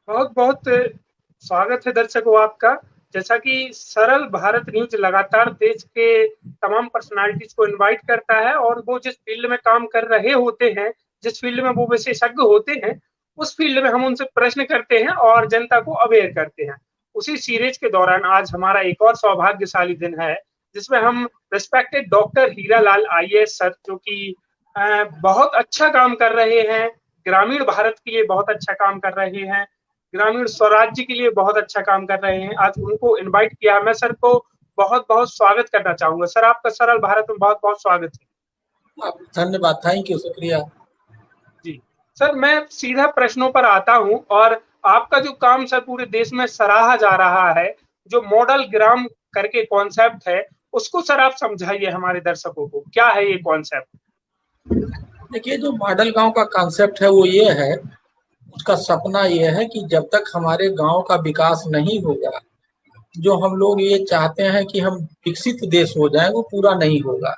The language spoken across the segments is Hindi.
बहुत बहुत स्वागत है दर्शकों आपका। जैसा कि सरल भारत न्यूज लगातार देश के तमाम पर्सनालिटीज को इनवाइट करता है और वो जिस फील्ड में काम कर रहे होते हैं, जिस फील्ड में वो विशेषज्ञ होते हैं, उस फील्ड में हम उनसे प्रश्न करते हैं और जनता को अवेयर करते हैं। उसी सीरीज के दौरान आज हमारा एक और सौभाग्यशाली दिन है, जिसमें हम respected doctor Hiralal IAS sir, जो कि बहुत अच्छा काम कर रहे हैं, ग्रामीण भारत के लिए बहुत अच्छा काम कर रहे हैं, ग्रामीण स्वराज्य के लिए बहुत अच्छा काम कर रहे हैं। आज उनको इनवाइट किया। मैं सर को बहुत बहुत स्वागत करना चाहूंगा। सर, आपका सरल भारत में बहुत बहुत स्वागत है। धन्यवाद, थैंक यू, शुक्रिया। जी सर, मैं सीधा प्रश्नों पर आता हूं। और आपका जो काम सर पूरे देश में सराहा जा रहा है, जो मॉडल ग्राम करके कॉन्सेप्ट है, उसको सर आप समझाइए हमारे दर्शकों को, क्या है ये कॉन्सेप्ट। देखिए, जो मॉडल गांव का कॉन्सेप्ट है वो ये है, उसका सपना ये है कि जब तक हमारे गांव का विकास नहीं होगा, जो हम लोग ये चाहते हैं कि हम विकसित देश हो जाए, वो पूरा नहीं होगा।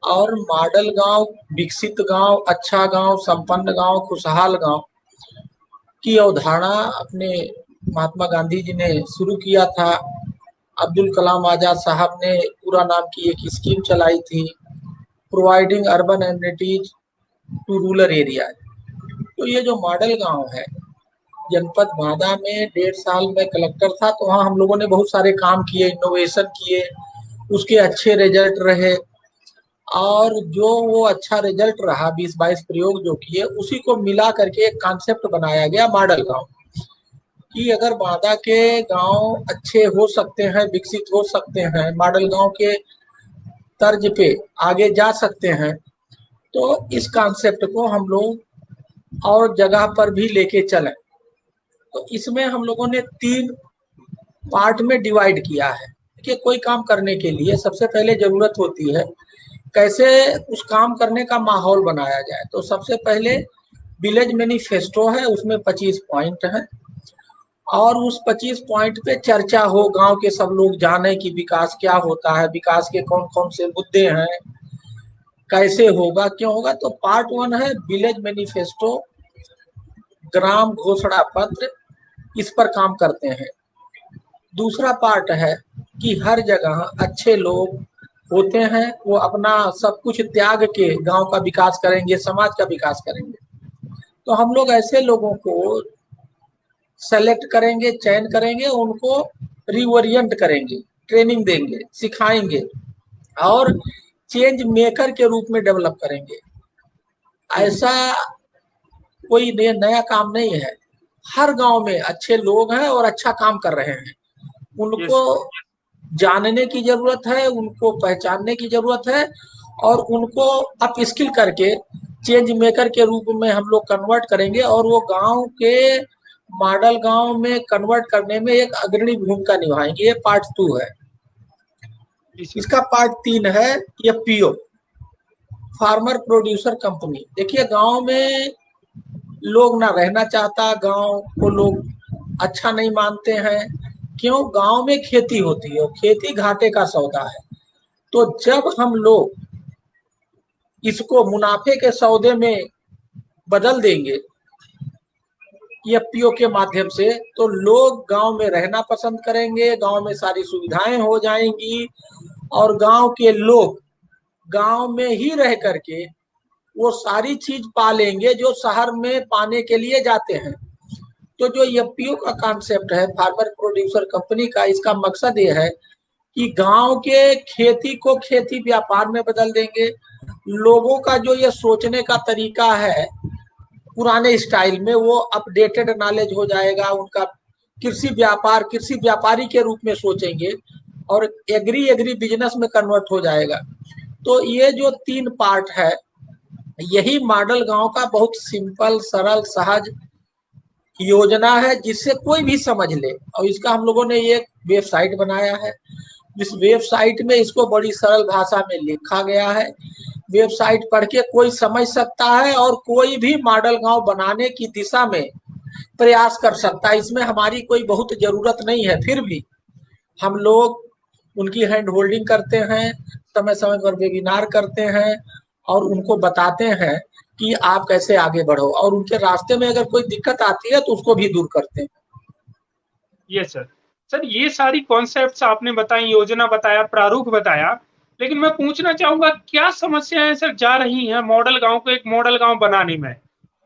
और मॉडल गांव, विकसित गांव, अच्छा गांव, संपन्न गांव, खुशहाल गांव की अवधारणा अपने महात्मा गांधी जी ने शुरू किया था। अब्दुल कलाम आजाद साहब ने पूरा नाम की एक स्कीम चलाई थी, providing urban amenities to rural area. तो ये जो मॉडल गांव है, जनपद बांदा में 1.5 साल में कलेक्टर था, तो वहाँ हम लोगों ने बहुत सारे काम किए, इनोवेशन किए, उसके अच्छे रिजल्ट रहे। और जो वो अच्छा रिजल्ट रहा, 20-22 प्रयोग जो किए, उसी को मिला करके एक कॉन्सेप्ट बनाया गया मॉडल गांव, कि अगर बांदा के गांव अच्छे हो सकते हैं, विकसित हो सकते हैं, मॉडल गांव के तर्ज पे आगे जा सकते हैं, तो इस कॉन्सेप्ट को हम लोग और जगह पर भी लेके चलें। तो इसमें हम लोगों ने 3 पार्ट में डिवाइड किया है कि कोई काम करने के लिए सबसे पहले जरूरत होती है कैसे उस काम करने का माहौल बनाया जाए। तो सबसे पहले विलेज मैनिफेस्टो है, उसमें 25 पॉइंट है, और उस 25 पॉइंट पे चर्चा हो, गांव के सब लोग जाने कि विकास क्या होता है, विकास के कौन कौन से मुद्दे हैं, कैसे होगा, क्यों होगा। तो पार्ट 1 है विलेज मैनिफेस्टो, ग्राम घोषणा पत्र, इस पर काम करते हैं। दूसरा पार्ट है कि हर जगह अच्छे लोग होते हैं, वो अपना सब कुछ त्याग के गांव का विकास करेंगे, समाज का विकास करेंगे। तो हम लोग ऐसे लोगों को सेलेक्ट करेंगे, चयन करेंगे, उनको रिओरिएंट करेंगे, ट्रेनिंग देंगे, सिखाएंगे और चेंज मेकर के रूप में डेवलप करेंगे। ऐसा कोई नया काम नहीं है, हर गांव में अच्छे लोग हैं और अच्छा काम कर रहे हैं, उनको जानने की जरूरत है, उनको पहचानने की जरूरत है, और उनको अप स्किल करके चेंज मेकर के रूप में हम लोग कन्वर्ट करेंगे, और वो गांव के मॉडल गांव में कन्वर्ट करने में एक अग्रणी भूमिका निभाएंगे। ये पार्ट 2 है। इसका पार्ट 3 है एफपीओ, फार्मर प्रोड्यूसर कंपनी। देखिए, गांव में लोग ना रहना चाहता, गांव को लोग अच्छा नहीं मानते हैं। क्यों? गांव में खेती होती है, खेती घाटे का सौदा है। तो जब हम लोग इसको मुनाफे के सौदे में बदल देंगे एफपीओ के माध्यम से, तो लोग गांव में रहना पसंद करेंगे, गांव में सारी सुविधाएं हो जाएंगी, और गांव के लोग गांव में ही रह करके वो सारी चीज पा लेंगे जो शहर में पाने के लिए जाते हैं। तो जो एफपीओ का कॉन्सेप्ट है, फार्मर प्रोड्यूसर कंपनी का, इसका मकसद ये है कि गांव के खेती को खेती व्यापार में बदल देंगे। लोगों का जो ये सोचने का तरीका है पुराने स्टाइल में, वो अपडेटेड नॉलेज हो जाएगा उनका। कृषि व्यापार, कृषि व्यापारी के रूप में सोचेंगे, और एग्री बिजनेस में कन्वर्ट हो जाएगा। तो ये जो 3 पार्ट है, यही मॉडल गांव का बहुत सिंपल, सरल, सहज योजना है, जिससे कोई भी समझ ले। और इसका हम लोगों ने एक वेबसाइट बनाया है, जिस वेबसाइट में इसको बड़ी सरल भाषा में लिखा गया है। वेबसाइट पढ़ के कोई समझ सकता है और कोई भी मॉडल गांव बनाने की दिशा में प्रयास कर सकता है। इसमें हमारी कोई बहुत जरूरत नहीं है, फिर भी हम लोग उनकी हैंड होल्डिंग करते हैं, समय समय पर वेबिनार करते हैं और उनको बताते हैं कि आप कैसे आगे बढ़ो, और उनके रास्ते में अगर कोई दिक्कत आती है तो उसको भी दूर करते हैं। ये सर, सर ये सारी कॉन्सेप्ट्स आपने बताई, योजना बताया, प्रारूप बताया, लेकिन मैं पूछना चाहूंगा क्या समस्याएं सर जा रही हैं मॉडल गांव को एक मॉडल गांव बनाने में?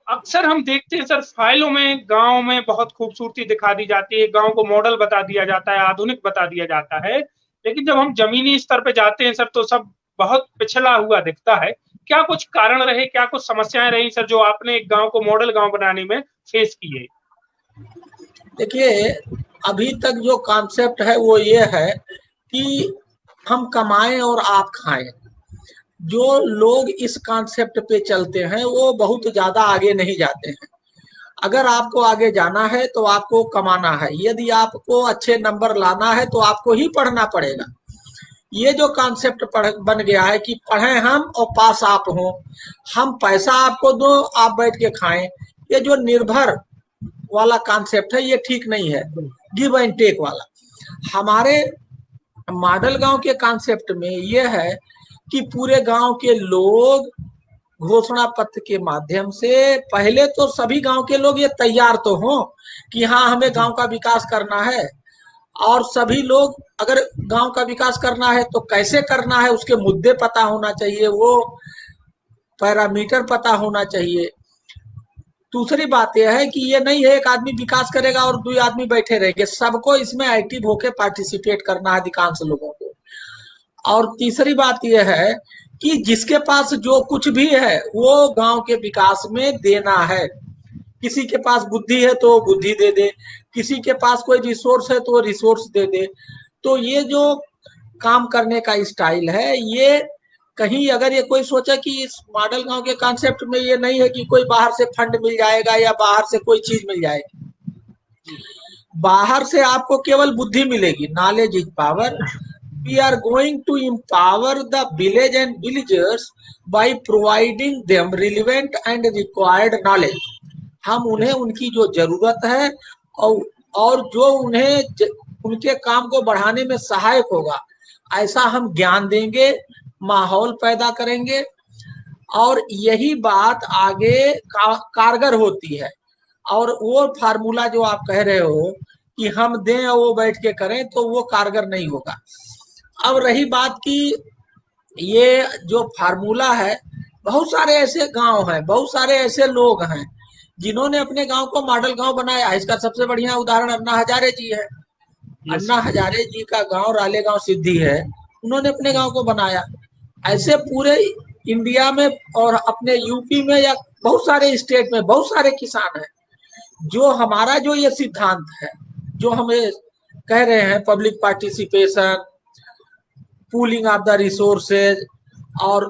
अक्सर हम देखते हैं सर, फाइलों में गांव में बहुत खूबसूरती दिखा दी जाती है, गांव को मॉडल बता दिया जाता है, आधुनिक बता दिया जाता है, लेकिन जब हम जमीनी स्तर पे जाते हैं सर तो सब बहुत पिछड़ा हुआ दिखता है। क्या कुछ कारण रहे, क्या कुछ समस्याएं रही सर जो आपने एक गांव को मॉडल गांव बनाने में फेस किए? देखिए, अभी तक जो कॉन्सेप्ट है वो ये है कि हम कमाएं और आप खाएं। जो लोग इस कॉन्सेप्ट पे चलते हैं वो बहुत ज्यादा आगे नहीं जाते हैं। अगर आपको आगे जाना है तो आपको कमाना है, यदि आपको अच्छे नंबर लाना है तो आपको ही पढ़ना पड़ेगा। ये जो कॉन्सेप्ट बन गया है कि पढ़ें हम और पास आप हो, हम पैसा आपको दो आप बैठ के खाएं, ये जो निर्भर वाला कॉन्सेप्ट है ये ठीक नहीं है, गिव एंड टेक वाला। हमारे मॉडल गांव के कॉन्सेप्ट में ये है कि पूरे गांव के लोग घोषणा पत्र के माध्यम से, पहले तो सभी गांव के लोग ये तैयार तो हों कि हाँ हमें गांव का विकास करना है, और सभी लोग अगर गांव का विकास करना है तो कैसे करना है उसके मुद्दे पता होना चाहिए, वो पैरामीटर पता होना चाहिए। दूसरी बात यह है कि ये नहीं है एक आदमी विकास करेगा और 2 आदमी बैठे रहेंगे, सबको इसमें एक्टिव होकर पार्टिसिपेट करना है, अधिकांश लोगों को। और तीसरी बात यह है कि जिसके पास जो कुछ भी है वो गांव के विकास में देना है। किसी के पास बुद्धि है तो बुद्धि दे दे, किसी के पास कोई रिसोर्स है तो वो रिसोर्स दे दे। तो ये जो काम करने का स्टाइल है, ये कहीं अगर ये कोई सोचा कि इस मॉडल गांव के कॉन्सेप्ट में ये नहीं है कि कोई बाहर से फंड मिल जाएगा या बाहर से कोई चीज मिल जाएगी। बाहर से आपको केवल बुद्धि मिलेगी, knowledge is power. We are going to empower the village and villagers by providing them relevant and required knowledge. हम उन्हें उनकी जो जरूरत है और जो उन्हें उनके काम को बढ़ाने में सहायक होगा ऐसा हम ज्ञान देंगे, माहौल पैदा करेंगे, और यही बात आगे कारगर होती है। और वो फार्मूला जो आप कह रहे हो कि हम दें और वो बैठ के करें, तो वो कारगर नहीं होगा। अब रही बात की ये जो फार्मूला है, बहुत सारे ऐसे गांव हैं, बहुत सारे ऐसे लोग हैं जिन्होंने अपने गांव को मॉडल गांव बनाया है। इसका सबसे बढ़िया उदाहरण अन्ना हजारे जी है। अन्ना हजारे जी का गांव रालेगांव सिद्धि है, उन्होंने अपने गांव को बनाया। ऐसे पूरे इंडिया में और अपने यूपी में या बहुत सारे स्टेट में बहुत सारे किसान हैं जो हमारा जो ये सिद्धांत है जो हमें कह रहे हैं, public participation, pooling of the resources और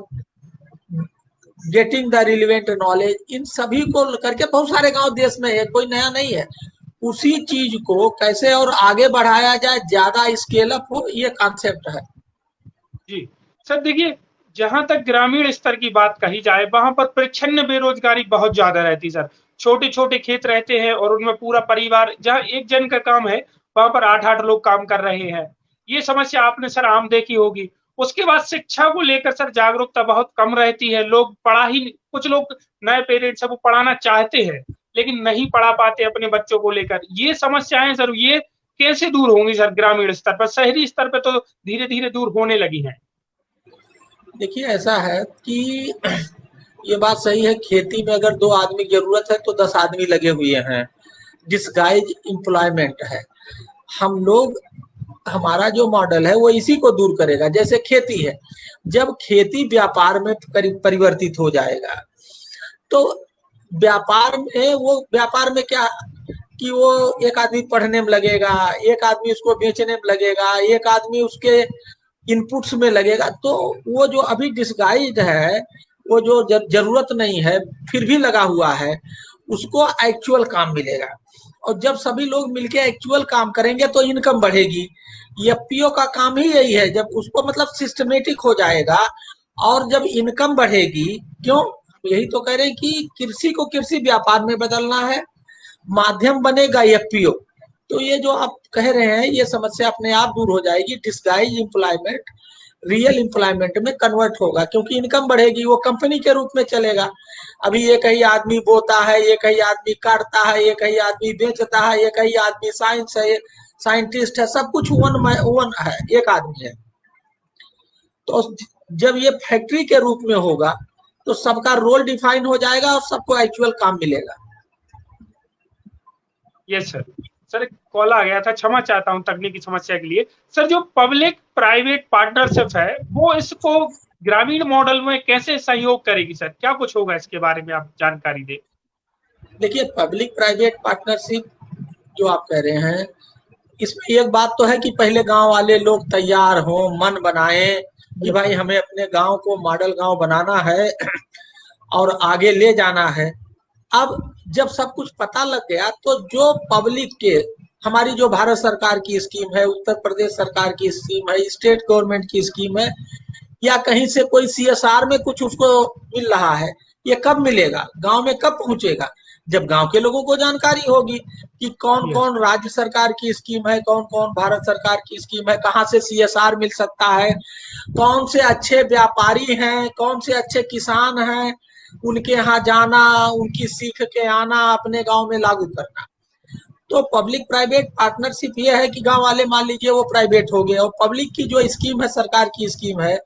गेटिंग द रिलेवेंट नॉलेज, इन सभी को करके बहुत सारे गांव देश में है, कोई नया नहीं है। उसी चीज को कैसे और आगे बढ़ाया जाए, ज्यादा स्केल अप हो, ये कॉन्सेप्ट है। जी सर, देखिए जहां तक ग्रामीण स्तर की बात कही जाए वहां पर परिच्छिन्न बेरोजगारी बहुत ज्यादा रहती सर। छोटे छोटे खेत रहते हैं और उनमें पूरा परिवार, जहां एक जन का काम है वहां पर 8-8 लोग काम कर रहे हैं। ये समस्या आपने सर आम देखी होगी। उसके बाद शिक्षा को लेकर सर जागरूकता बहुत कम रहती है, लोग पढ़ा ही, कुछ लोग नए पेरेंट्स सब पढ़ाना चाहते हैं लेकिन नहीं पढ़ा पाते अपने बच्चों को लेकर। ये समस्याएं सर ये कैसे दूर होंगी सर ग्रामीण स्तर पर? शहरी स्तर पर तो धीरे धीरे दूर होने लगी हैं। देखिए, ऐसा है कि ये बात सही है, खेती में अगर 2 आदमी की जरूरत है तो 10 आदमी लगे हुए हैं, डिस्गाइज एम्प्लॉयमेंट है। हम लोग, हमारा जो मॉडल है वो इसी को दूर करेगा। जैसे खेती है, जब खेती व्यापार में परिवर्तित हो जाएगा तो व्यापार में क्या कि वो एक आदमी पढ़ने में लगेगा, एक आदमी उसको बेचने में लगेगा, एक आदमी उसके इनपुट्स में लगेगा। तो वो जो अभी डिस्गाइज्ड है, वो जो जरूरत नहीं है फिर भी लगा हुआ है, उसको एक्चुअल काम मिलेगा। और जब सभी लोग मिलके एक्चुअल काम करेंगे तो इनकम बढ़ेगी। एफपीओ का काम ही यही है, जब उसको मतलब सिस्टमेटिक हो जाएगा और जब इनकम बढ़ेगी। क्यों? यही तो कह रहे हैं कि कृषि को कृषि व्यापार में बदलना है, माध्यम बनेगा एफपीओ। तो ये जो आप कह रहे हैं ये समस्या अपने आप दूर हो जाएगी। डिस्गाइज एम्प्लॉयमेंट, रियल एम्प्लॉयमेंट में कन्वर्ट होगा, क्योंकि इनकम बढ़ेगी, वो कंपनी के रूप में चलेगा। अभी एक ही आदमी बोता है, एक ही आदमी काटता है, एक ही आदमी बेचता है, एक ही आदमी साइंस है, साइंटिस्ट है, सब कुछ वन है, एक आदमी है। तो जब ये फैक्ट्री के रूप में होगा तो सबका रोल डिफाइन हो जाएगा और सबको एक्चुअल काम मिलेगा। Yes sir. सर एक कॉल आ गया था, क्षमा चाहता हूं तकनीकी समस्या के लिए। सर जो पब्लिक प्राइवेट पार्टनरशिप है वो इसको ग्रामीण मॉडल में कैसे सहयोग करेगी सर, क्या कुछ होगा इसके बारे में आप जानकारी दें। देखिए, पब्लिक प्राइवेट पार्टनरशिप जो आप कह रहे हैं, इसमें एक बात तो है कि पहले गांव वाले लोग तैयार हों, मन बनाएं कि भाई हमें अपने गांव को मॉडल गांव बनाना है और आगे ले जाना है। अब जब सब कुछ पता लग गया तो जो पब्लिक के, हमारी जो भारत सरकार की स्कीम है, उत्तर प्रदेश सरकार की स्कीम है, स्टेट गवर्नमेंट की स्कीम है, या कहीं से कोई सीएसआर में कुछ उसको मिल रहा है, ये कब मिलेगा, गांव में कब पहुंचेगा, जब गांव के लोगों को जानकारी होगी कि कौन कौन राज्य सरकार की स्कीम है, कौन कौन भारत सरकार की स्कीम है, कहाँ से सीएसआर मिल सकता है, कौन से अच्छे व्यापारी हैं, कौन से अच्छे किसान हैं, उनके यहाँ जाना, उनकी सीख के आना, अपने गांव में लागू करना। तो पब्लिक प्राइवेट पार्टनरशिप ये है कि गांव वाले मान लीजिए वो प्राइवेट हो गए और पब्लिक की जो स्कीम है, सरकार की स्कीम है,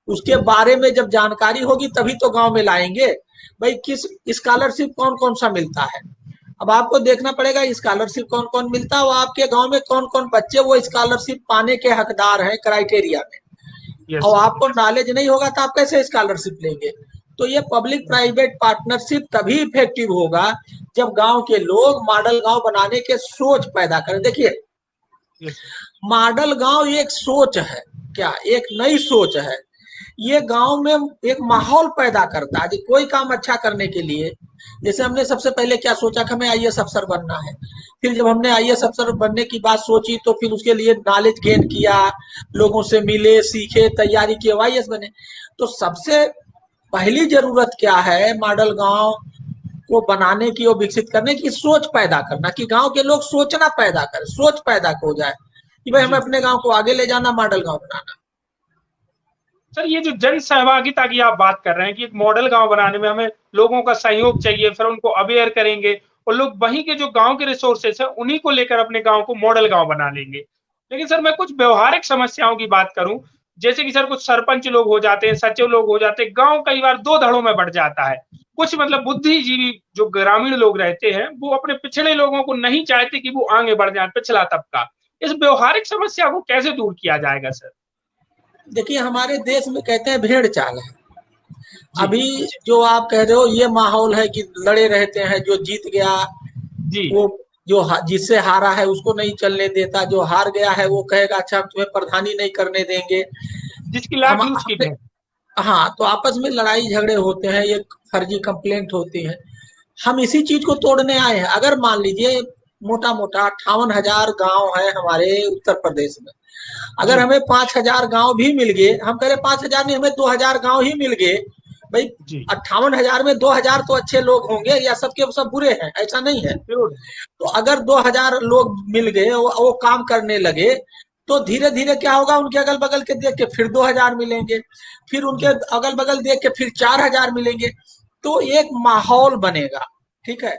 उसके बारे में जब जानकारी होगी तभी तो गांव में लाएंगे। भाई किस स्कॉलरशिप कौन कौन सा मिलता है, अब आपको देखना पड़ेगा स्कॉलरशिप कौन कौन मिलता है, वो आपके गांव में कौन कौन बच्चे वो स्कॉलरशिप पाने के हकदार हैं क्राइटेरिया में। और आपको नॉलेज नहीं होगा तो आप कैसे स्कॉलरशिप लेंगे। तो ये पब्लिक प्राइवेट पार्टनरशिप तभी इफेक्टिव होगा जब गांव के लोग मॉडल गांव बनाने के सोच पैदा करें। देखिए, मॉडल गांव एक सोच है, क्या एक नई सोच है, ये गांव में एक माहौल पैदा करता है। कोई काम अच्छा करने के लिए, जैसे हमने सबसे पहले क्या सोचा कि हमें आईएएस अफसर बनना है, फिर जब हमने आईएएस अफसर बनने की बात सोची तो फिर उसके लिए नॉलेज गेन किया, लोगों से मिले, सीखे, तैयारी की, आईएएस बने। तो सबसे पहली जरूरत क्या है मॉडल गांव को बनाने की और विकसित करने की, सोच पैदा करना, कि गांव के लोग सोचना पैदा करें, सोच पैदा हो जाए कि भाई हमें अपने गांव को आगे ले जाना, मॉडल गांव बनाना। सर ये जो जन सहभागिता की आप बात कर रहे हैं कि एक मॉडल गांव बनाने में हमें लोगों का सहयोग चाहिए, फिर उनको अवेयर करेंगे और लोग वहीं के जो गांव के रिसोर्सेस है उन्हीं को लेकर अपने गांव को मॉडल गांव बना लेंगे। लेकिन सर मैं कुछ व्यवहारिक समस्याओं की बात करूं, जैसे कि सर कुछ सरपंच लोग हो जाते हैं, सचिव लोग हो जाते हैं, गांव कई बार दो धड़ों में बढ़ जाता है। कुछ मतलब बुद्धिजीवी जो ग्रामीण लोग रहते हैं वो अपने पिछड़े लोगों को नहीं चाहते कि वो आगे बढ़ जाए, पिछड़ा तबका। इस व्यवहारिक समस्या को कैसे दूर किया जाएगा सर। देखिए, हमारे देश में कहते हैं भेड़ चाल है। अभी जो आप कह रहे हो ये माहौल है कि लड़े रहते हैं, जो जीत गया जी वो जो जिससे हारा है उसको नहीं चलने देता, जो हार गया है वो कहेगा अच्छा तुम्हें प्रधानी नहीं करने देंगे। जिसकी लाठी उसकी भैंस। हाँ, तो आपस में लड़ाई झगड़े होते हैं, ये फर्जी कंप्लेंट होती है। हम इसी चीज को तोड़ने आए हैं। अगर मान लीजिए मोटा मोटा 58,000 गांव है हमारे उत्तर प्रदेश में, अगर हमें 5,000 गांव भी मिल गए, हम कह रहे 5,000 नहीं, हमें 2,000 गांव ही मिल गए, भाई 58,000 में 2,000 तो अच्छे लोग होंगे या सबके सब बुरे हैं, ऐसा नहीं है। तो अगर 2,000 लोग मिल गए, वो काम करने लगे, तो धीरे धीरे क्या होगा, उनके अगल बगल के देख के फिर 2,000 मिलेंगे, फिर उनके अगल बगल देख के फिर 4,000 मिलेंगे, तो एक माहौल बनेगा। ठीक है,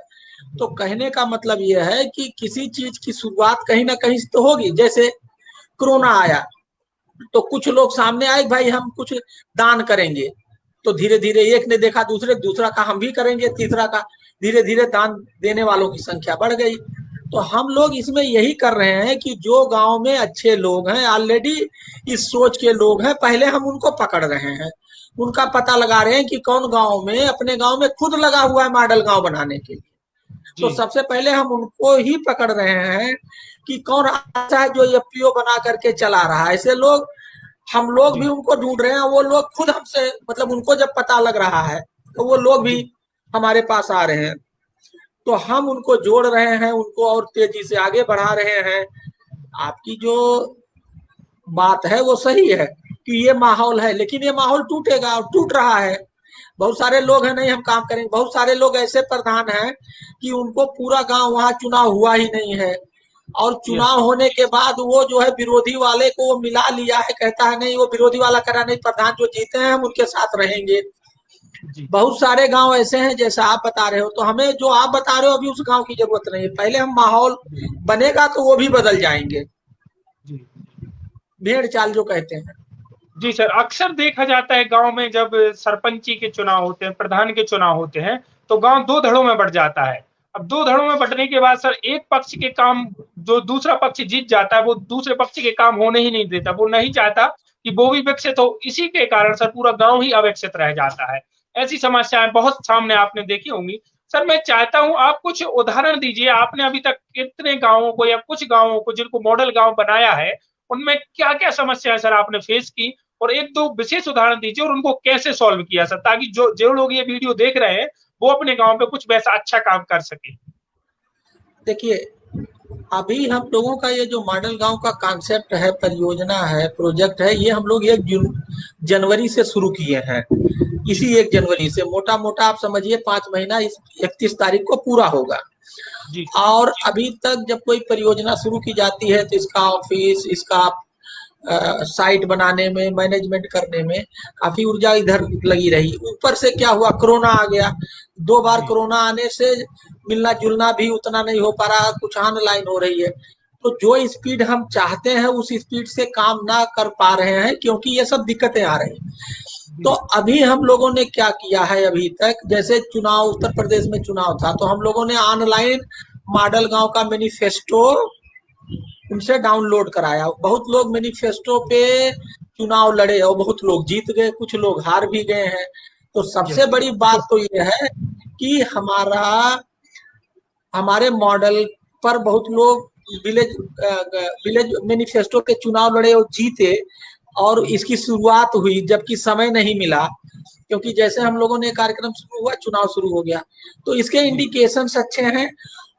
तो कहने का मतलब यह है कि किसी चीज की शुरुआत कहीं ना कहीं तो होगी। जैसे कोरोना आया तो कुछ लोग सामने आए, भाई हम कुछ दान करेंगे, तो धीरे धीरे एक ने देखा दूसरा का हम भी करेंगे, तीसरा का, धीरे धीरे दान देने वालों की संख्या बढ़ गई। तो हम लोग इसमें यही कर रहे हैं कि जो गांव में अच्छे लोग हैं, ऑलरेडी इस सोच के लोग हैं, पहले हम उनको पकड़ रहे हैं, उनका पता लगा रहे हैं कि कौन गांव में, अपने गांव में खुद लगा हुआ है मॉडल गांव बनाने के लिए। तो सबसे पहले हम उनको ही पकड़ रहे हैं कि कौन ऐसा है जो एफपीओ बना करके चला रहा है। ऐसे लोग हम लोग भी उनको ढूंढ रहे हैं, वो लोग खुद हमसे, मतलब उनको जब पता लग रहा है तो वो लोग भी हमारे पास आ रहे हैं, तो हम उनको जोड़ रहे हैं, उनको और तेजी से आगे बढ़ा रहे हैं। आपकी जो बात है वो सही है कि ये माहौल है, लेकिन ये माहौल टूटेगा और टूट रहा है। बहुत सारे लोग हैं नहीं हम काम करेंगे, बहुत सारे लोग ऐसे प्रधान हैं कि उनको पूरा गांव वहां चुनाव हुआ ही नहीं है, और यस। चुनाव होने के बाद वो जो है विरोधी वाले को वो मिला लिया है, कहता है नहीं वो विरोधी वाला करा नहीं, प्रधान जो जीते हैं हम उनके साथ रहेंगे। जी बहुत सारे गांव ऐसे हैं जैसा आप बता रहे हो, तो हमें जो आप बता रहे हो अभी उस गांव की जरूरत नहीं है, पहले हम माहौल जी बनेगा तो वो भी बदल जाएंगे, जी भेड़ चाल जो कहते हैं। जी सर, अक्सर देखा जाता है गांव में जब सरपंची के चुनाव होते हैं, प्रधान के चुनाव होते हैं, तो गांव दो धड़ों में बंट जाता है। अब दो धड़ों में बंटने के बाद सर एक पक्ष के काम, जो दूसरा पक्ष जीत जाता है, वो दूसरे पक्ष के काम होने ही नहीं देता, वो नहीं चाहता कि वो भी विकसित हो। इसी के कारण सर पूरा गांव ही अविकसित रह जाता है। ऐसी समस्याएं बहुत सामने आपने देखी होंगी। सर मैं चाहता हूं आप कुछ उदाहरण दीजिए, आपने अभी तक कितने गांवों को या कुछ गांवों को जिनको मॉडल गांव बनाया है, उनमें क्या क्या समस्याएं सर आपने फेस की, और एक दो विशेष उदाहरण दीजिए और उनको कैसे सॉल्व किया सर, ताकि जो जो लोग ये वीडियो देख रहे हैं वो अपने गांव पे कुछ वैसा अच्छा काम कर सके। देखिए, अभी हम लोगों का ये जो मॉडल गांव का कॉन्सेप्ट है, परियोजना है, प्रोजेक्ट है, ये हम लोग 1 जनवरी से शुरू किए हैं। जी इसी 1 जनवरी से मोटा मोटा आप समझिए 5 महीना, इस 31 तारीख को पूरा होगा। जी और अभी तक जब कोई परियोजना शुरू की जाती है तो इसका ऑफिस, इसका साइट बनाने में, मैनेजमेंट करने में काफी ऊर्जा इधर लगी रही। ऊपर से क्या हुआ, कोरोना आ गया। 2 बार जी कोरोना आने से मिलना जुलना भी उतना नहीं हो पा रहा, कुछ ऑनलाइन हो रही है। तो जो स्पीड हम चाहते हैं उस स्पीड से काम ना कर पा रहे हैं, क्योंकि ये सब दिक्कतें आ रही हैं। तो जी अभी हम लोगों ने क्या किया है, अभी तक जैसे चुनाव, उत्तर प्रदेश में चुनाव था तो हम लोगों ने ऑनलाइन मॉडल गांव का मैनिफेस्टो उनसे डाउनलोड कराया। बहुत लोग मैनिफेस्टो पे चुनाव लड़े और बहुत लोग जीत गए, कुछ लोग हार भी गए हैं। तो सबसे यस बड़ी बात तो ये है कि हमारे मॉडल पर बहुत लोग विलेज विलेज मैनिफेस्टो के चुनाव लड़े और जीते, और जी इसकी शुरुआत हुई जबकि समय नहीं मिला, क्योंकि जैसे हम लोगों ने कार्यक्रम शुरू हुआ चुनाव शुरू हो गया। तो इसके जी इंडिकेशंस अच्छे हैं।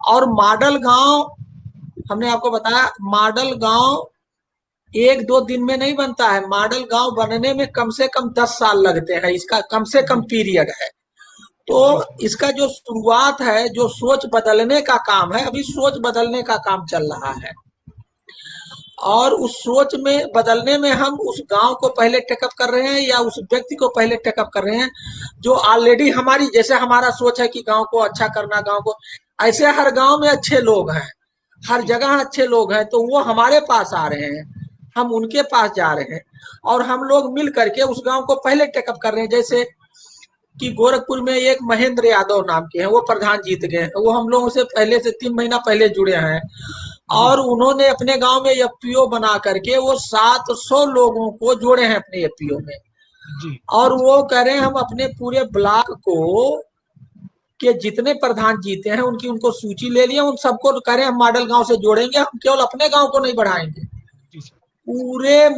और मॉडल गांव, हमने आपको बताया मॉडल गांव 1-2 दिन में नहीं बनता है, मॉडल गांव बनने में कम से कम 10 साल लगते हैं, इसका कम से कम जी पीरियड है। तो जी सर। इसका जो शुरुआत है, जो सोच बदलने का काम है, अभी सोच बदलने का काम चल रहा है। और उस सोच में बदलने में हम उस गांव को पहले टेकअप कर रहे हैं या उस व्यक्ति को पहले टेकअप कर रहे हैं जो ऑलरेडी हमारी, जैसे हमारा सोच है कि गांव को अच्छा करना, गांव को, ऐसे हर गांव में अच्छे लोग हैं, हर जी जगह अच्छे लोग हैं, तो वो हमारे पास आ रहे हैं, हम उनके पास जा रहे हैं, और हम लोग मिल करके उस गांव को पहले टेकअप कर रहे हैं। जैसे कि गोरखपुर में एक महेंद्र यादव नाम के हैं, वो प्रधान जीत गए हैं, वो हम लोगों से पहले से 3 महीना पहले जुड़े हैं। जी और उन्होंने अपने गांव में एफपीओ बना करके वो 700 लोगों को जोड़े हैं अपने एफपीओ में। जी और वो कह रहे हैं हम अपने पूरे ब्लॉक को के जितने प्रधान जीते हैं उनकी उनको सूची ले लिया, उन सबको कह रहे हैं हम मॉडल गांव से जोड़ेंगे, हम केवल अपने गांव को नहीं बढ़ाएंगे, जी सर। पूरे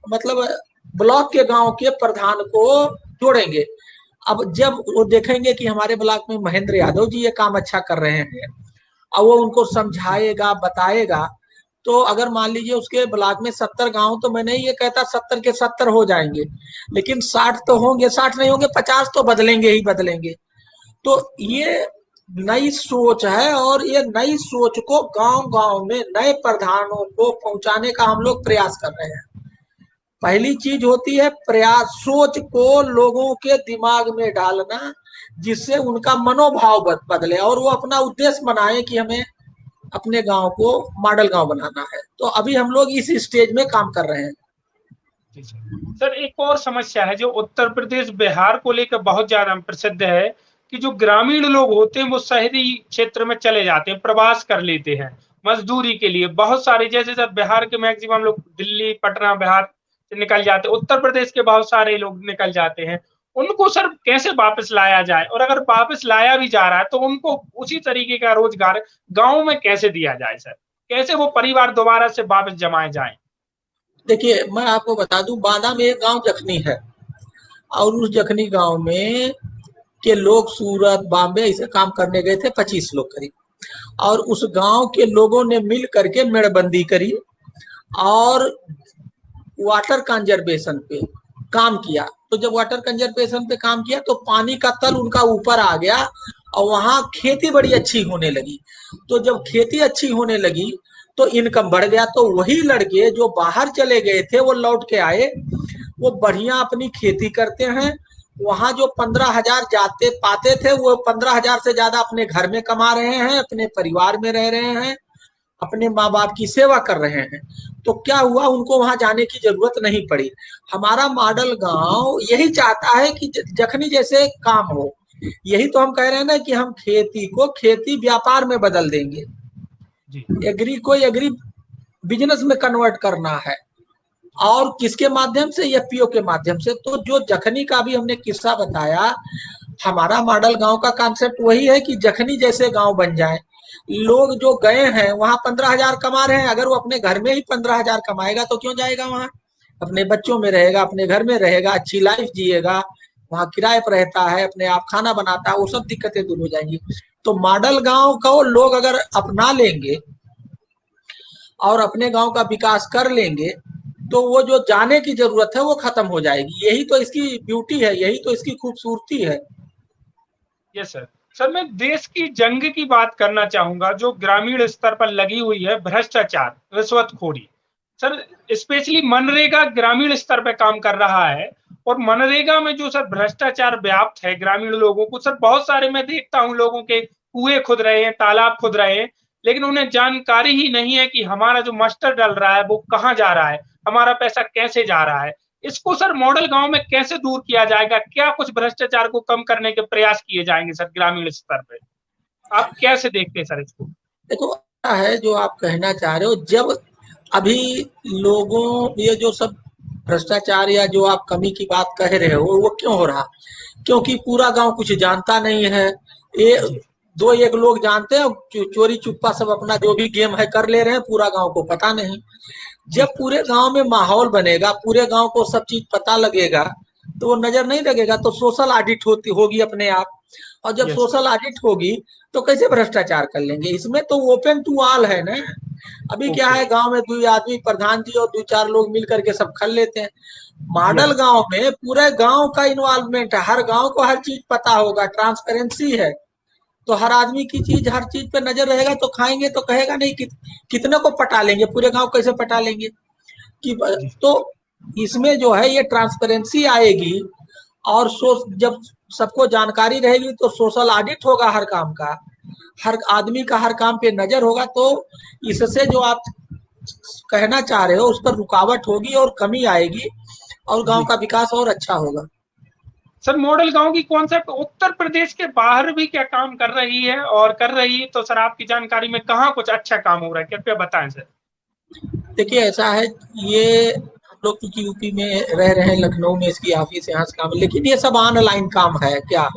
मतलब ब्लॉक के गांव के प्रधान को जोड़ेंगे। अब जब वो देखेंगे कि हमारे ब्लॉक में महेंद्र यादव जी ये काम अच्छा कर रहे हैं, और वो उनको जी समझाएगा, बताएगा, तो अगर मान लीजिए उसके ब्लॉक में 70 गांव, तो मैं नहीं ये कहता 70 के 70 हो जाएंगे, लेकिन 60 तो होंगे, 60 नहीं होंगे, 50 तो बदलेंगे ही बदलेंगे। तो ये नई सोच है, और ये नई सोच को गांव गांव में नए प्रधानों को पहुंचाने का हम लोग प्रयास कर रहे हैं। पहली चीज होती है प्रयास, सोच को लोगों के दिमाग में डालना, जिससे उनका मनोभाव बदले और वो अपना उद्देश्य बनाए कि हमें अपने गांव को मॉडल गांव बनाना है। तो अभी हम लोग इस स्टेज में काम कर रहे हैं। जी सर। सर एक और समस्या है जो उत्तर प्रदेश बिहार को लेकर बहुत ज्यादा प्रसिद्ध है, कि जो ग्रामीण लोग होते हैं वो शहरी क्षेत्र में चले जाते हैं, प्रवास कर लेते हैं मजदूरी के लिए। बहुत सारे, जैसे सर बिहार के मैक्सिमम लोग दिल्ली पटना बिहार से निकल जाते हैं, उत्तर प्रदेश के बहुत सारे लोग निकल जाते हैं। उनको सर कैसे वापस लाया जाए, और अगर वापस लाया भी जा रहा है तो उनको उसी तरीके का रोजगार गांव में कैसे दिया जाए सर, कैसे वो परिवार दोबारा से वापस जमाए जाए। देखिए, मैं आपको बता दूं, बांदा में एक गांव जखनी है, और उस जखनी गांव में के लोग सूरत बॉम्बे ऐसे काम करने गए थे, 25 लोग करीब। और उस गांव के लोगों ने मिल करके मेड़बंदी करी और वाटर कंजर्वेशन पे काम किया। तो जब वाटर कंजर्वेशन पे काम किया तो पानी का तल उनका ऊपर आ गया, और वहां खेती बड़ी अच्छी होने लगी। तो जब खेती अच्छी होने लगी तो इनकम बढ़ गया। तो वही लड़के जो बाहर चले गए थे वो लौट के आए, वो बढ़िया अपनी खेती करते हैं। वहां जो 15,000 जाते पाते थे वो 15,000 से ज्यादा अपने घर में कमा रहे हैं, अपने परिवार में रह रहे हैं, अपने माँ बाप की सेवा कर रहे हैं। तो क्या हुआ, उनको वहां जाने की जरूरत नहीं पड़ी। हमारा मॉडल गांव यही चाहता है कि जखनी जैसे काम हो। यही तो हम कह रहे हैं ना कि हम खेती को खेती व्यापार में बदल देंगे, जी एग्री को एग्री बिजनेस में कन्वर्ट करना है। और किसके माध्यम से, एफपीओ के माध्यम से। तो जो जखनी का भी हमने किस्सा बताया, हमारा मॉडल गांव का कॉन्सेप्ट वही है कि जखनी जैसे गांव बन जाए। लोग जो गए हैं वहां 15,000 कमा रहे हैं, अगर वो अपने घर में ही 15,000 कमाएगा तो क्यों जाएगा वहां, अपने बच्चों में रहेगा, अपने घर में रहेगा, अच्छी लाइफ जिएगा, वहां किराए पर रहता है, अपने आप खाना बनाता है, वो सब दिक्कतें दूर हो जाएंगी। तो मॉडल गांव को लोग अगर अपना लेंगे और अपने गांव का विकास कर लेंगे तो वो जो जाने की जरूरत है वो खत्म हो जाएगी। यही तो इसकी ब्यूटी है, यही तो इसकी खूबसूरती है। Yes sir. सर मैं देश की जंग की बात करना चाहूंगा जो ग्रामीण स्तर पर लगी हुई है, भ्रष्टाचार, रिश्वतखोरी। सर स्पेशली मनरेगा ग्रामीण स्तर पर काम कर रहा है, और मनरेगा में जो सर भ्रष्टाचार व्याप्त है ग्रामीण लोगों को, सर बहुत सारे मैं देखता हूं लोगों के कुएं खुद रहे हैं, तालाब खुद रहे हैं, लेकिन उन्हें जानकारी ही नहीं है कि हमारा जो मास्टर डल रहा है वो कहाँ जा रहा है, हमारा पैसा कैसे जा रहा है। इसको सर मॉडल गांव में कैसे दूर किया जाएगा? क्या कुछ भ्रष्टाचार को कम करने के प्रयास किए जाएंगे सर ग्रामीण स्तर पे? आप कैसे देखते हैं सर इसको? देखो, क्या है जो आप कहना चाह रहे हो, जब अभी लोगों, ये जो सब भ्रष्टाचार या जो आप कमी की बात कह रहे हो वो क्यों हो रहा, क्योंकि पूरा गांव कुछ जानता नहीं है। ये जी दो एक लोग जानते हैं, चोरी चुप्पा सब अपना जो भी गेम है कर ले रहे हैं, पूरा गांव को पता नहीं। जी जब सर। पूरे गांव में माहौल बनेगा, पूरे गांव को सब चीज पता लगेगा, तो वो नजर नहीं लगेगा, तो सोशल ऑडिट होती होगी अपने आप। और जब यस सर। सोशल ऑडिट होगी तो कैसे भ्रष्टाचार कर लेंगे, इसमें तो ओपन टू ऑल है ना। अभी क्या ओके। है, गांव में दो आदमी प्रधान जी और दो चार लोग मिल करके सब कर लेते हैं। Model yes. गांव में पूरे गांव का इन्वॉल्वमेंट है, हर गांव को हर चीज पता होगा, ट्रांसपेरेंसी है। तो हर आदमी की चीज, हर चीज पे नजर रहेगा, तो खाएंगे तो कहेगा नहीं कि कितने को पटा लेंगे, पूरे गांव कैसे पटा लेंगे कि। जी तो इसमें जो है ये ट्रांसपेरेंसी आएगी, और जब सबको जानकारी रहेगी तो सोशल ऑडिट होगा हर काम का, हर आदमी का हर काम पे नजर होगा। तो इससे जो आप कहना चाह रहे हो उस पर रुकावट होगी और कमी आएगी, और गांव जी। का विकास और अच्छा होगा। सर मॉडल गांव की कॉन्सेप्ट उत्तर प्रदेश के बाहर भी क्या काम कर रही है, और कर रही है तो सर आपकी जानकारी में कहाँ कुछ अच्छा काम हो रहा है, कृपया बताएं सर। देखिए ऐसा है, ये हम लोग क्योंकि यूपी में रह रहे हैं, लखनऊ में इसकी ऑफिस, यहाँ से काम, लेकिन ये सब ऑनलाइन काम है क्या।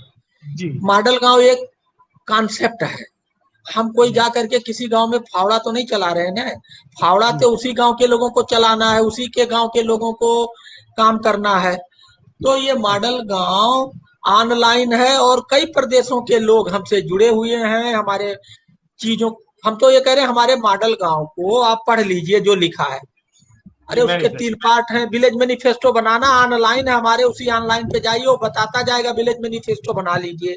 जी मॉडल गांव एक कॉन्सेप्ट है। हम कोई जी जा करके किसी गांव में फावड़ा तो नहीं चला रहे हैं ना। फावड़ा जी तो उसी गांव के लोगों को चलाना है, उसी के गांव के लोगों को काम करना है। तो ये जी मॉडल गांव ऑनलाइन है, और कई प्रदेशों के लोग हमसे जुड़े हुए हैं हमारे चीजों। हम तो ये कह रहे हैं हमारे मॉडल गांव को आप पढ़ लीजिए जो लिखा है। अरे जी उसके मैनिफेस्ट। 3 पार्ट हैं। विलेज मैनिफेस्टो बनाना ऑनलाइन है हमारे, उसी ऑनलाइन पे जाइए, वो बताता जाएगा। विलेज मैनिफेस्टो बना लीजिए,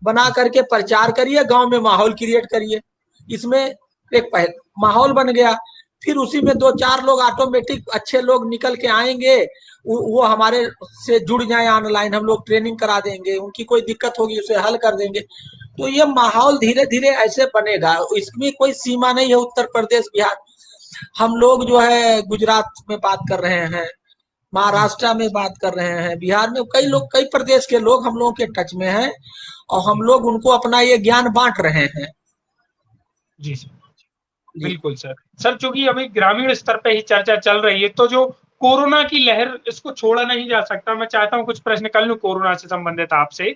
बना करके प्रचार करिए, गांव में माहौल क्रिएट करिए। इसमें एक माहौल बन गया, फिर उसी में दो चार लोग ऑटोमेटिक अच्छे लोग निकल के आएंगे, वो हमारे से जुड़ जाए ऑनलाइन, हम लोग ट्रेनिंग करा देंगे, उनकी कोई दिक्कत होगी उसे हल कर देंगे। तो ये माहौल धीरे धीरे ऐसे बनेगा, इसमें कोई सीमा नहीं है उत्तर प्रदेश बिहार। हम लोग जो है गुजरात में बात कर रहे हैं, जी महाराष्ट्र में बात कर रहे हैं, बिहार में कई लोग, कई प्रदेश के लोग हम लोगों के टच में हैं, और हम जी लोग उनको अपना ये ज्ञान बांट रहे हैं। जी सर। जी। बिल्कुल सर। सर चूंकि अभी ग्रामीण स्तर पे ही चर्चा चल रही है, तो जो कोरोना की लहर, इसको छोड़ा नहीं जा सकता। मैं चाहता हूं कुछ प्रश्न कर लूं कोरोना से संबंधित आपसे।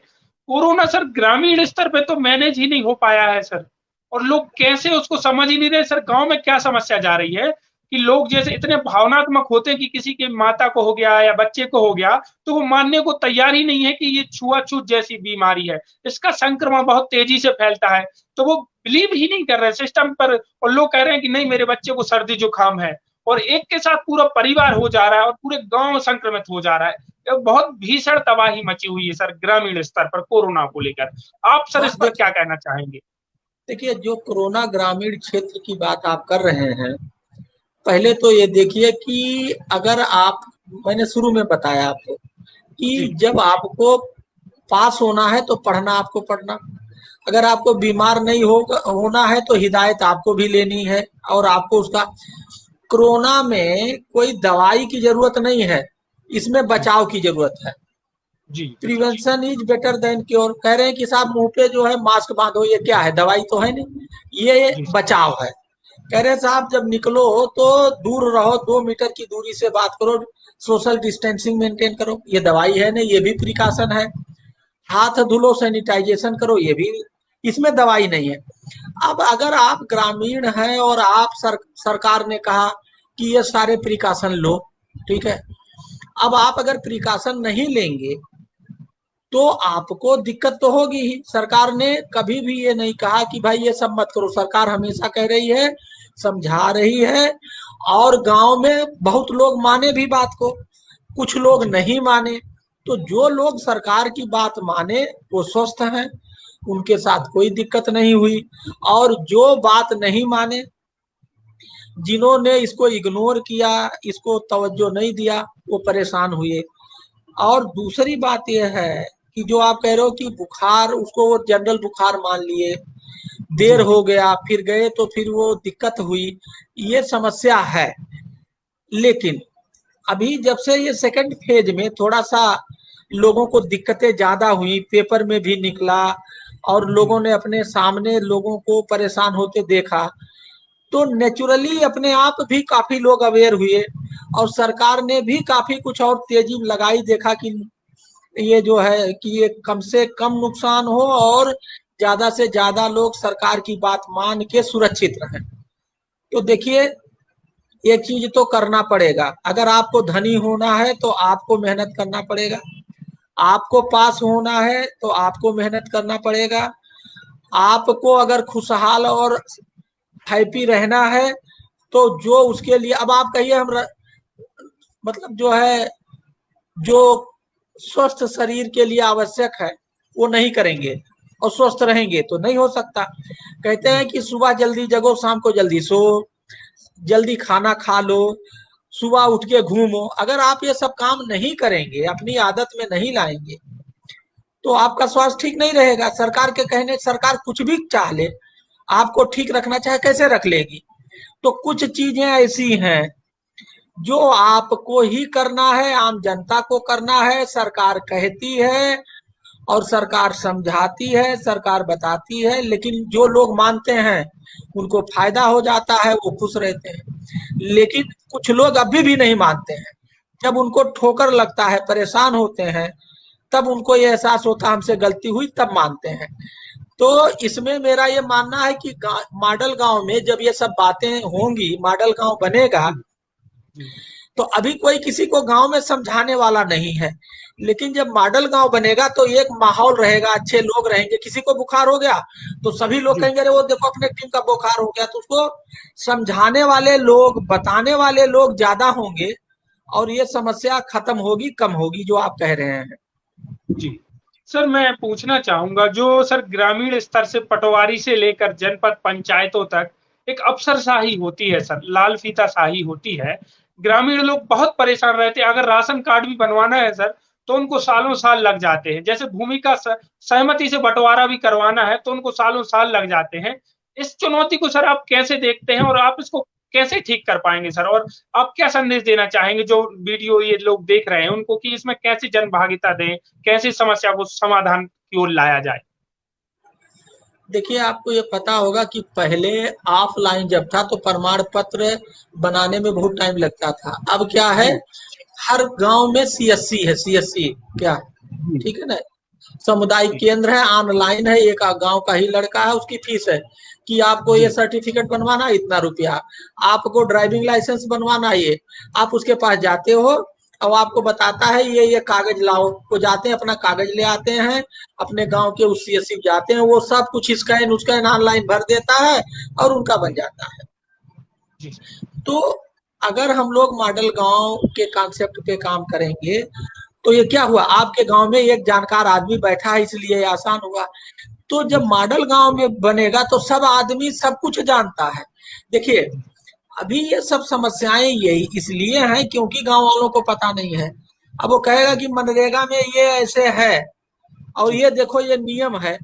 कोरोना सर ग्रामीण स्तर पे तो मैनेज ही नहीं हो पाया है सर, और लोग कैसे उसको समझ ही नहीं रहे सर। गांव में क्या समस्या जा रही है कि लोग जैसे इतने भावनात्मक होते हैं कि किसी के माता को हो गया या बच्चे को हो गया, तो वो मानने को तैयार ही नहीं है कि ये छुआछूत जैसी बीमारी है, इसका संक्रमण बहुत तेजी से फैलता है। तो वो बिलीव ही नहीं कर रहे सिस्टम पर, और लोग कह रहे हैं कि नहीं मेरे बच्चे को सर्दी जुकाम है, और एक के साथ पूरा परिवार हो जा रहा है और पूरे गांव संक्रमित हो जा रहा है। ये बहुत भीषण तबाही मची हुई है सर ग्रामीण स्तर पर कोरोना को लेकर। आप सर हाँ इस पर क्या देखिए, कहना चाहेंगे? देखिए, जो कोरोना ग्रामीण क्षेत्र की बात आप कर रहे हैं, पहले तो ये देखिए कि अगर आप, मैंने शुरू में बताया आपको कि जी जब आपको पास होना है तो पढ़ना, आपको पढ़ना, अगर आपको बीमार नहीं होना है तो हिदायत आपको भी लेनी है, और आपको उसका, कोरोना में कोई दवाई की जरूरत नहीं है, इसमें बचाव की जरूरत है। जी जी जी prevention is better than cure. कह रहे हैं कि साहब मुंह पे जो है मास्क बांधो, ये क्या है, दवाई तो है नहीं, ये जी बचाव है। कह रहे हैं साहब जब निकलो तो दूर रहो, 2 मीटर की दूरी से बात करो, सोशल डिस्टेंसिंग मेंटेन करो, ये दवाई है नहीं, ये भी प्रिकॉशन है। हाथ धुलो, सैनिटाइजेशन करो, ये भी, इसमें दवाई नहीं है। अब अगर आप ग्रामीण हैं और आप सरकार ने कहा कि ये सारे प्रिकॉशन लो, ठीक है, अब आप अगर प्रिकॉशन नहीं लेंगे तो आपको दिक्कत तो होगी ही। सरकार ने कभी भी ये नहीं कहा कि भाई ये सब मत करो, सरकार हमेशा कह रही है, समझा रही है, और गांव में बहुत लोग माने भी बात को, कुछ लोग जी नहीं माने। तो जो लोग सरकार की बात माने वो स्वस्थ हैं, उनके साथ कोई दिक्कत नहीं हुई, और जो बात नहीं माने, जिन्होंने इसको इग्नोर किया, इसको तवज्जो नहीं दिया, वो परेशान हुए। और दूसरी बात यह है कि जो आप कह रहे हो कि बुखार, उसको वो जनरल बुखार मान लिए, जी देर हो गया फिर गए तो फिर वो दिक्कत हुई, ये समस्या है। लेकिन अभी जब से ये सेकंड फेज में थोड़ा सा लोगों को दिक्कतें ज्यादा हुई, पेपर में भी निकला, और जी लोगों ने अपने सामने लोगों को परेशान होते देखा, तो नेचुरली अपने आप भी काफी लोग अवेयर हुए, और सरकार ने भी काफी कुछ और तेजी लगाई, देखा कि ये जो है कि ये कम से कम नुकसान हो और ज्यादा से ज्यादा लोग सरकार की बात मान के सुरक्षित रहें। तो देखिए, एक चीज तो करना पड़ेगा, अगर आपको धनी होना है तो आपको मेहनत करना पड़ेगा, आपको पास होना है तो आपको मेहनत करना पड़ेगा, आपको अगर खुशहाल और हैप्पी रहना है तो जो उसके लिए, अब आप कहिए मतलब जो है, जो स्वस्थ शरीर के लिए आवश्यक है वो नहीं करेंगे और स्वस्थ रहेंगे तो नहीं हो सकता। कहते हैं कि सुबह जल्दी जगो, शाम को जल्दी सो, जल्दी खाना खा लो, सुबह उठ के घूमो। अगर आप ये सब काम नहीं करेंगे, अपनी आदत में नहीं लाएंगे, तो आपका स्वास्थ्य ठीक नहीं रहेगा। सरकार के कहने, सरकार कुछ भी चाह ले, आपको ठीक रखना चाहे कैसे रख लेगी। तो कुछ चीजें ऐसी हैं जो आपको ही करना है, आम जनता को करना है। सरकार कहती है और सरकार समझाती है, सरकार बताती है, लेकिन जो लोग मानते हैं उनको फायदा हो जाता है, वो खुश रहते हैं। लेकिन कुछ लोग अभी भी नहीं मानते हैं, जब उनको ठोकर लगता है, परेशान होते हैं, तब उनको ये एहसास होता है हमसे गलती हुई, तब मानते हैं। तो इसमें मेरा ये मानना है कि मॉडल गांव में जब ये सब बातें होंगी, मॉडल गांव बनेगा, जी जी तो अभी कोई किसी को गांव में समझाने वाला नहीं है। लेकिन जब मॉडल गांव बनेगा तो एक माहौल रहेगा, अच्छे लोग रहेंगे। किसी को बुखार हो गया तो सभी लोग जी कहेंगे अरे वो देखो अपने टीम का बुखार हो गया, तो उसको समझाने वाले लोग, बताने वाले लोग ज्यादा होंगे, और ये समस्या खत्म होगी, कम होगी, जो आप कह रहे हैं। जी। सर मैं पूछना चाहूँगा जो सर ग्रामीण स्तर से पटवारी से लेकर जनपद पंचायतों तक एक अफ़सरशाही होती है सर, लाल फीताशाही होती है। ग्रामीण लोग बहुत परेशान रहते हैं, अगर राशन कार्ड भी बनवाना है सर, तो उनको सालों-साल लग जाते हैं। जैसे भूमि का सहमति से बँटवारा भी करवाना है, तो उनको सालों-साल लग जाते हैं। इस चुनौती को सर आप कैसे देखते हैं और आप इसको कैसे ठीक कर पाएँगे सर? और आप क्या संदेश देना चाहेंगे जो वीडियो ये लोग देख रहे हैं उनको कि इसमें कैसे जनभागिता दें, कैसे समस्या को समाधान की ओर लाया जाए? देखिए, आपको ये पता होगा कि पहले ऑफलाइन जब था तो प्रमाण पत्र बनाने में बहुत टाइम लगता था। अब क्या है, जी, हर गांव में सीएससी है, सीएससी क्या, जी, ठीक है ना, सामुदायिक जी, केंद्र है, ऑनलाइन है, एक गांव का ही लड़का है, उसकी फीस है कि आपको ये जी, सर्टिफिकेट बनवाना है इतना रुपया, आपको ड्राइविंग लाइसेंस बनवाना है ये, आप उसके पास जाते हो और आपको बताता है ये कागज लाओ, वो जाते हैं अपना कागज ले आते हैं, अपने गांव के उस सीएससी जाते हैं, वो सब कुछ स्कैन उसकैन ऑनलाइन भर देता है और उनका बन जाता है। जी, तो अगर हम लोग मॉडल गांव के कॉन्सेप्ट पे काम करेंगे तो ये क्या हुआ, आपके गांव में एक जानकार आदमी बैठा है इसलिए आसान हुआ। तो जब मॉडल गांव में बनेगा तो सब आदमी सब कुछ जानता है। देखिए, अभी ये सब समस्याएं यही इसलिए हैं क्योंकि गांव वालों को पता नहीं है। अब वो कहेगा कि मनरेगा में ये ऐसे है और ये देखो ये नियम है,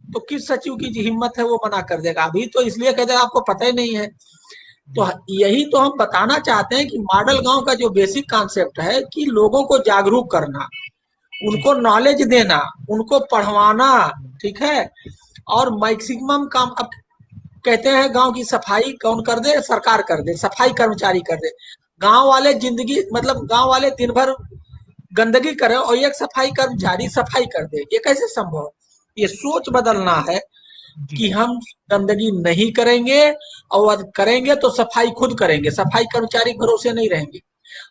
तो किस सचिव की हिम्मत है वो मना कर देगा? अभी तो इसलिए कहते हैं आपको पता ही नहीं है। तो यही तो हम बताना चाहते हैं कि मॉडल गांव का जो बेसिक कॉन्सेप्ट है कि लोगों को जागरूक करना, उनको नॉलेज देना, उनको पढ़वाना, ठीक है। और मैक्सिमम काम अब कहते हैं गांव की सफाई कौन कर दे? सरकार कर दे, सफाई कर्मचारी कर दे। गांव वाले जिंदगी मतलब गांव वाले दिन भर गंदगी करे और एक सफाई कर्मचारी सफाई कर दे, ये कैसे संभव? ये सोच बदलना है कि हम गंदगी नहीं करेंगे और करेंगे तो सफाई खुद करेंगे, सफाई कर्मचारी भरोसे नहीं रहेंगे।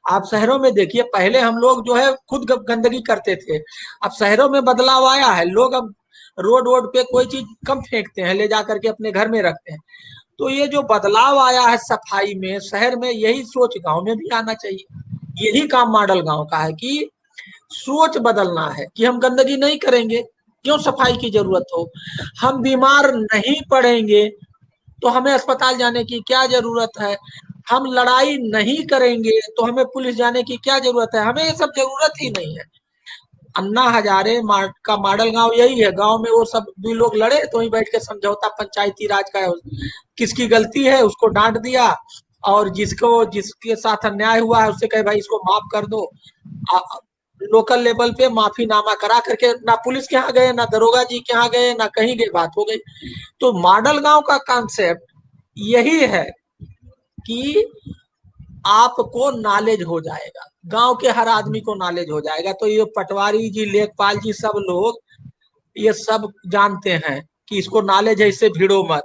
आप शहरों में देखिए, पहले हम लोग जो है खुद गंदगी करते थे, अब शहरों में बदलाव आया है, लोग अब रोड वोड पे कोई चीज कम फेंकते हैं, ले जा करके अपने घर में रखते हैं। तो ये जो बदलाव आया है सफाई में शहर में, यही सोच गांव में भी आना चाहिए। यही काम मॉडल गांव का है कि सोच बदलना है कि हम गंदगी नहीं करेंगे, क्यों सफाई की जरूरत हो? हम बीमार नहीं पड़ेंगे तो हमें अस्पताल जाने की क्या जरूरत है? हम लड़ाई नहीं करेंगे तो हमें पुलिस जाने की क्या जरूरत है? हमें ये सब जरूरत ही नहीं है। अन्ना हजारे का मॉडल गांव यही है। गांव में वो सब दो लोग लड़े तो वहीं बैठ के समझौता पंचायती राज का है, किसकी गलती है उसको डांट दिया और जिसके साथ अन्याय हुआ है उससे कहे भाई इसको माफ कर दो। लोकल लेवल पे माफीनामा करा करके ना पुलिस के यहाँ गए, ना दरोगा जी के यहाँ गए, ना कहीं गए, बात हो गई। तो मॉडल गांव का कॉन्सेप्ट यही है कि आपको नॉलेज हो जाएगा, गांव के हर आदमी को नॉलेज हो जाएगा। तो ये पटवारी जी, लेखपाल जी, सब लोग ये सब जानते हैं कि इसको नॉलेज है, इससे भिड़ो मत,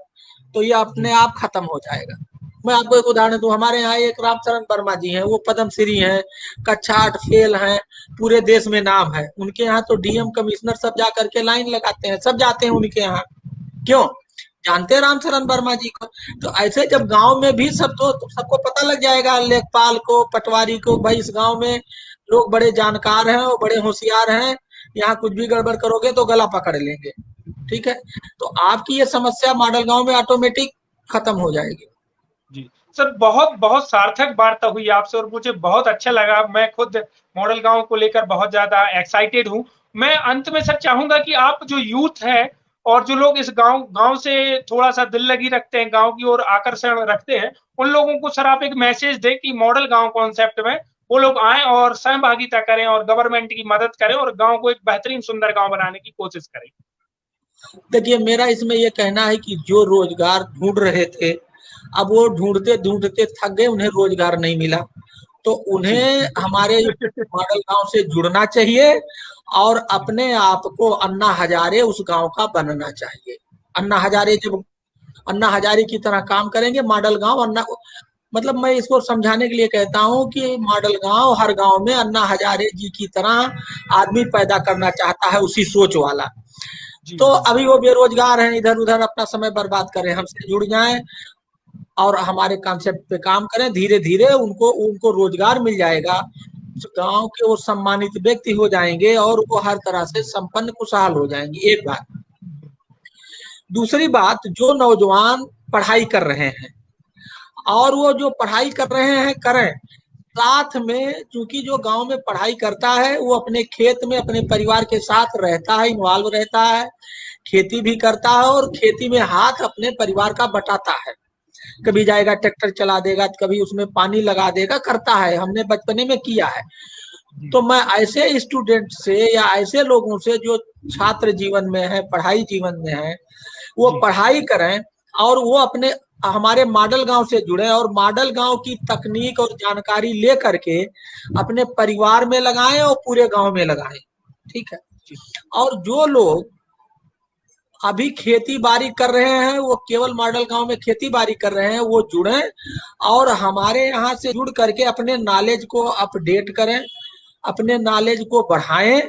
तो ये अपने आप खत्म हो जाएगा। मैं आपको एक उदाहरण दूं, हमारे यहाँ एक रामचरण वर्मा जी हैं, वो पद्मश्री हैं, कक्षा 8 फेल हैं, पूरे देश में नाम है उनके यहाँ। तो डीएम कमिश्नर सब जा करके लाइन लगाते हैं, सब जाते हैं उनके यहाँ। क्यों? जानते हैं रामचरण वर्मा जी को। तो ऐसे जब गांव में भी सब तो सबको पता लग जाएगा, लेखपाल को, पटवारी को, भाई इस गांव में लोग बड़े जानकार हैं और बड़े होशियार हैं, यहाँ कुछ भी गड़बड़ करोगे तो गला पकड़ लेंगे, ठीक है। तो आपकी ये समस्या मॉडल गांव में ऑटोमेटिक खत्म हो जाएगी। जी सर, बहुत बहुत सार्थक वार्ता हुई आपसे और मुझे बहुत अच्छा लगा। मैं खुद मॉडल गांव को लेकर बहुत ज्यादा एक्साइटेड हूं। मैं अंत में सर चाहूंगा कि आप जो यूथ है और जो लोग इस गांव गांव से थोड़ा सा दिल लगी रखते हैं, गांव की ओर आकर्षण रखते हैं, उन लोगों को सर आप एक मैसेज दें कि मॉडल गांव कॉन्सेप्ट में वो लोग आए और सहभागिता करें और गवर्नमेंट की मदद करें और गांव को एक बेहतरीन सुंदर गांव बनाने की कोशिश करें। देखिए, मेरा इसमें ये कहना है कि जो रोजगार ढूंढ रहे थे, अब वो ढूंढते ढूंढते थक गए, उन्हें रोजगार नहीं मिला, तो जी उन्हें हमारे मॉडल गांव से जुड़ना चाहिए और अपने आप को अन्ना हजारे उस गांव का बनना चाहिए। अन्ना हजारे जब अन्ना हजारे की तरह काम करेंगे, मॉडल गांव अन्ना मतलब मैं इसको समझाने के लिए कहता हूँ कि मॉडल गांव हर गांव में अन्ना हजारे जी की तरह आदमी पैदा करना चाहता है, उसी सोच वाला। जी तो जी अभी वो बेरोजगार हैं, इधर उधर अपना समय बर्बाद करें, हमसे जुड़ जाएं और हमारे कॉन्सेप्ट पे काम करें। धीरे धीरे उनको उनको रोजगार मिल जाएगा, गांव के वो सम्मानित व्यक्ति हो जाएंगे और वो हर तरह से संपन्न खुशहाल हो जाएंगे। एक बात। दूसरी बात, जो नौजवान पढ़ाई कर रहे हैं और वो जो पढ़ाई कर रहे हैं करें, साथ में चूंकि जो गांव में पढ़ाई करता है वो अपने खेत में अपने परिवार के साथ रहता है, इन्वॉल्व रहता है, खेती भी करता है और खेती में हाथ अपने परिवार का बटाता है। कभी जाएगा ट्रैक्टर चला देगा, कभी उसमें पानी लगा देगा, करता है, हमने बचपने में किया है। तो मैं ऐसे स्टूडेंट से या ऐसे लोगों से जो छात्र जीवन में है, पढ़ाई जीवन में है, वो जी पढ़ाई करें और वो अपने हमारे मॉडल गांव से जुड़े और मॉडल गांव की तकनीक और जानकारी ले करके अपने परिवार में लगाएं और पूरे गांव में लगाएं, ठीक है। जी और जो लोग अभी खेती बाड़ी कर रहे हैं, वो केवल मॉडल गांव में खेती बाड़ी कर रहे हैं, वो जुड़े और हमारे यहाँ से जुड़ करके अपने नॉलेज को अपडेट करें, अपने नॉलेज को बढ़ाएं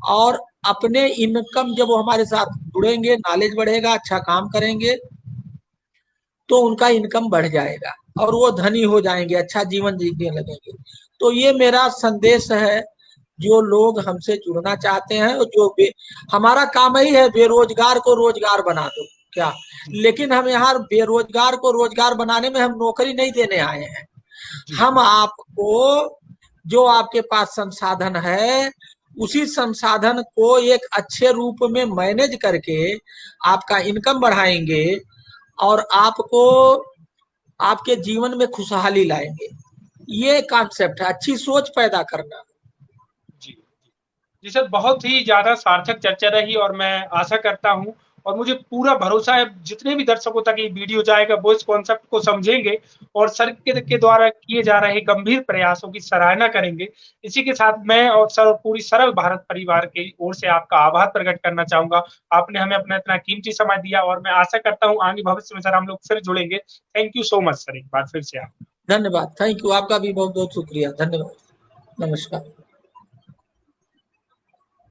और अपने इनकम, जब वो हमारे साथ जुड़ेंगे, नॉलेज बढ़ेगा, अच्छा काम करेंगे तो उनका इनकम बढ़ जाएगा और वो धनी हो जाएंगे, अच्छा जीवन जीने लगेंगे। तो ये मेरा संदेश है जो लोग हमसे जुड़ना चाहते हैं और हमारा काम ही है बेरोजगार को रोजगार बना दो क्या, लेकिन हम यहाँ बेरोजगार को रोजगार बनाने में हम नौकरी नहीं देने आए हैं। हम आपको जो आपके पास संसाधन है उसी संसाधन को एक अच्छे रूप में मैनेज करके आपका इनकम बढ़ाएंगे और आपको आपके जीवन में खुशहाली लाएंगे। ये कॉन्सेप्ट है, अच्छी सोच पैदा करना। जी जी सर, बहुत ही ज़्यादा सार्थक चर्चा रही और मैं आशा करता हूँ और मुझे पूरा भरोसा है जितने भी दर्शकों तक ये वीडियो जाएगा वो इस कॉन्सेप्ट को समझेंगे और सर के द्वारा किए जा रहे गंभीर प्रयासों की सराहना करेंगे। इसी के साथ मैं और सर और पूरी सरल भारत परिवार की ओर से आपका आभार प्रकट करना चाहूँगा। आपने हमें अपना इतना कीमती समय दिया और मैं आशा करता हूँ आगे भविष्य में सर हम लोग फिर जुड़ेंगे। Thank you so much sir, एक बार फिर से आप। धन्यवाद, थैंक यू, आपका भी बहुत बहुत शुक्रिया, धन्यवाद, नमस्कार।